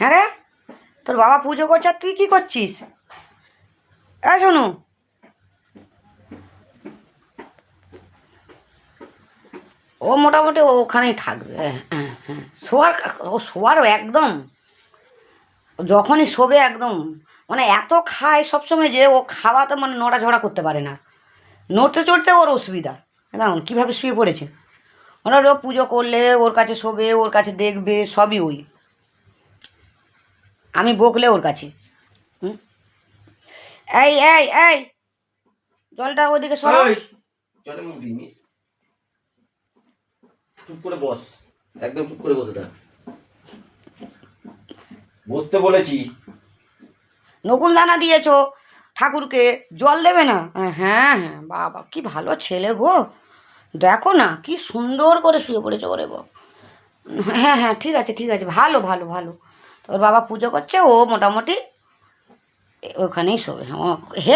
হ্যাঁ রে, তোর বাবা পুজো করছে আর তুই কী করছিস? শোনো, ও মোটামুটি ওখানেই থাকবে। হ্যাঁ, শোয়ার একদম যখনই শোবে একদম মানে এত খায় সবসময় যে ও খাওয়াতে মানে নড়াঝড়া করতে পারে না, নড়তে চড়তে ওর অসুবিধা। দেখুন কীভাবে শুয়ে পড়েছে। ওরা ও পুজো করলে ওর কাছে শোবে, ওর কাছে দেখবে, সবই ওই। আমি বকলে ওর কাছে। হুম, এই এই এই জলটা ওইদিকে সরো। চলে মুখ দিই, চুপ করে বস, একদম চুপ করে বসে থাক। বসতে বলেছি। নকুল দানা দিয়েছো ঠাকুরকে, জল দেবে না? হ্যাঁ হ্যাঁ, বাবা কি ভালো ছেলে গো, দেখো না কি সুন্দর করে শুয়ে পড়েছে ওরে বাবা। হ্যাঁ হ্যাঁ, ঠিক আছে ঠিক আছে, ভালো ভালো ভালো। তোর বাবা পুজো করছে, ও মোটামুটি ওখানেই শোবে। হে